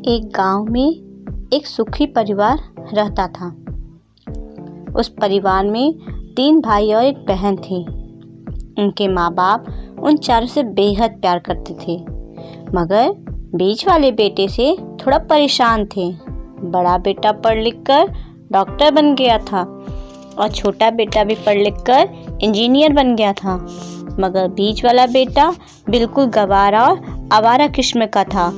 एक गांव में एक सुखी परिवार रहता था। उस परिवार में 3 भाई और एक बहन थी। उनके माँ बाप उन चारों से बेहद प्यार करते थे, मगर बीच वाले बेटे से थोड़ा परेशान थे। बड़ा बेटा पढ़ लिख कर डॉक्टर बन गया था और छोटा बेटा भी पढ़ लिख कर इंजीनियर बन गया था, मगर बीच वाला बेटा बिल्कुल गंवारा और आवारा किस्म का था।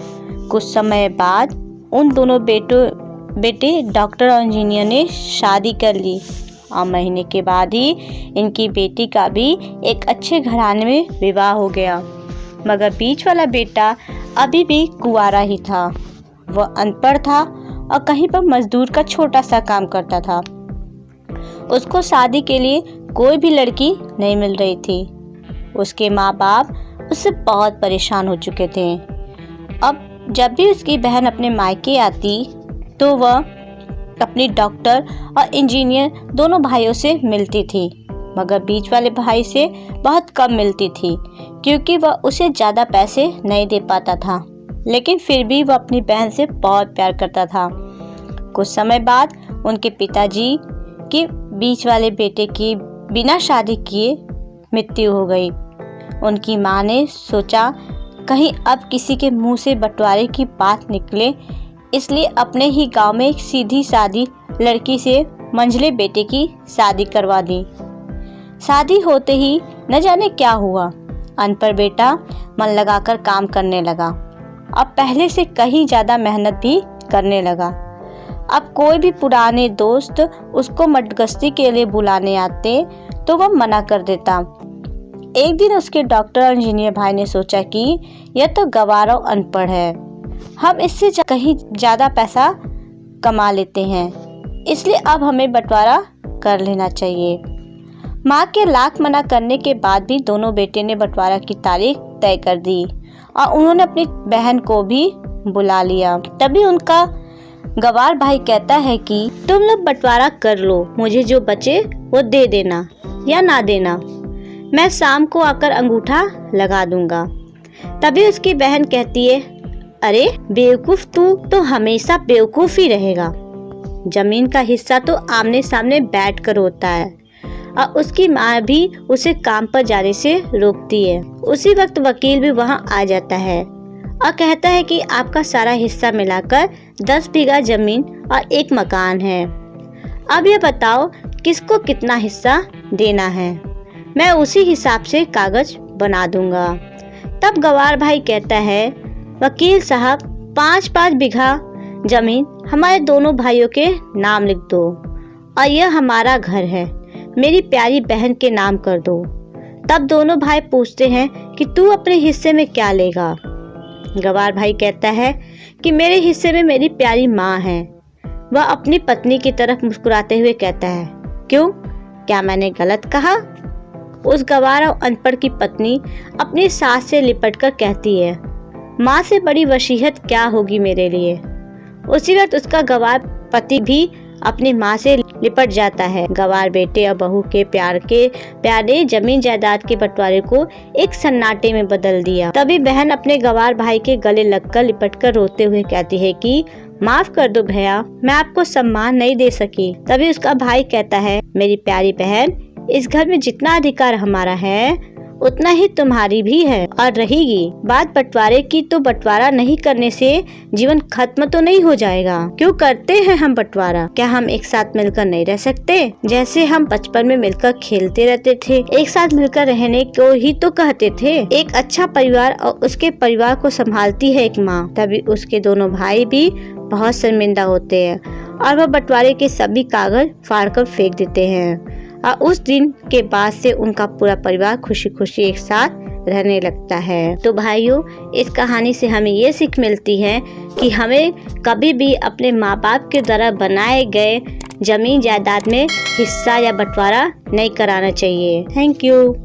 कुछ समय बाद उन दोनों बेटे डॉक्टर और इंजीनियर ने शादी कर ली और महीने के बाद ही इनकी बेटी का भी एक अच्छे घराने में विवाह हो गया। मगर बीच वाला बेटा अभी भी कुंवारा ही था। वह अनपढ़ था और कहीं पर मजदूर का छोटा सा काम करता था। उसको शादी के लिए कोई भी लड़की नहीं मिल रही थी। उसके माँ बाप उससे बहुत परेशान हो चुके थे। अब जब भी उसकी बहन अपने मायके आती तो वह अपनी डॉक्टर और इंजीनियर दोनों भाइयों से मिलती थी, मगर बीच वाले भाई से बहुत कम मिलती थी क्योंकि वह उसे ज़्यादा पैसे नहीं दे पाता था। लेकिन फिर भी वह अपनी बहन से बहुत प्यार करता था। कुछ समय बाद उनके पिताजी की बीच वाले बेटे की बिना शादी किए मृत्यु हो गई। उनकी माँ ने सोचा कहीं अब किसी के मुंह से बंटवारे की बात निकले, इसलिए अपने ही गांव में एक सीधी सादी लड़की से मंझले बेटे की शादी करवा दी। शादी होते ही न जाने क्या हुआ, अनपढ़ बेटा मन लगाकर काम करने लगा। अब पहले से कहीं ज़्यादा मेहनत भी करने लगा। अब कोई भी पुराने दोस्त उसको मटगस्ती के लिए बुलाने आते तो वह मना कर देता। एक दिन उसके डॉक्टर और इंजीनियर भाई ने सोचा कि यह तो गंवारा और अनपढ़ है, हम इससे कहीं ज़्यादा पैसा कमा लेते हैं, इसलिए अब हमें बंटवारा कर लेना चाहिए। माँ के लाख मना करने के बाद भी दोनों बेटे ने बंटवारा की तारीख तय कर दी और उन्होंने अपनी बहन को भी बुला लिया। तभी उनका गंवार भाई कहता है कि तुम लोग बंटवारा कर लो, मुझे जो बचे वो दे देना या ना देना, मैं शाम को आकर अंगूठा लगा दूंगा। तभी उसकी बहन कहती है, अरे बेवकूफ, तू तो हमेशा बेवकूफ ही रहेगा। जमीन का हिस्सा तो आमने सामने बैठ कर होता है। और उसकी माँ भी उसे काम पर जाने से रोकती है। उसी वक्त वकील भी वहाँ आ जाता है और कहता है कि आपका सारा हिस्सा मिलाकर 10 बीघा जमीन और एक मकान है। अब ये बताओ किसको कितना हिस्सा देना है, मैं उसी हिसाब से कागज बना दूंगा। तब गंवार भाई कहता है, वकील साहब 5-5 बीघा जमीन हमारे दोनों भाइयों के नाम लिख दो और यह हमारा घर है, मेरी प्यारी बहन के नाम कर दो। तब दोनों भाई पूछते हैं कि तू अपने हिस्से में क्या लेगा। गंवार भाई कहता है कि मेरे हिस्से में मेरी प्यारी माँ है। वह अपनी पत्नी की तरफ मुस्कुराते हुए कहता है, क्यों, क्या मैंने गलत कहा? उस गंवारा और अनपढ़ की पत्नी अपनी सास से लिपटकर कहती है, माँ से बड़ी वसीयत क्या होगी मेरे लिए। उसी वक्त उसका गंवार पति भी अपनी माँ से लिपट जाता है। गंवार बेटे और बहू के प्यार ने जमीन जायदाद के बंटवारे को एक सन्नाटे में बदल दिया। तभी बहन अपने गंवार भाई के गले लगकर लिपटकर रोते हुए कहती है कि माफ कर दो भैया, मैं आपको सम्मान नहीं दे सकी। तभी उसका भाई कहता है, मेरी प्यारी बहन, इस घर में जितना अधिकार हमारा है उतना ही तुम्हारी भी है। और रहेगी बात बंटवारे की, तो बंटवारा नहीं करने से जीवन खत्म तो नहीं हो जाएगा। क्यों करते हैं हम बंटवारा? क्या हम एक साथ मिलकर नहीं रह सकते? जैसे हम बचपन में मिलकर खेलते रहते थे, एक साथ मिलकर रहने को ही तो कहते थे। एक अच्छा परिवार और उसके परिवार को संभालती है एक माँ। तभी उसके दोनों भाई भी बहुत शर्मिंदा होते हैं और वह बंटवारे के सभी कागज फाड़ कर फेंक देते हैं। और उस दिन के बाद से उनका पूरा परिवार खुशी खुशी एक साथ रहने लगता है। तो भाइयों, इस कहानी से हमें ये सीख मिलती है कि हमें कभी भी अपने माँ बाप के द्वारा बनाए गए जमीन जायदाद में हिस्सा या बंटवारा नहीं कराना चाहिए। Thank you.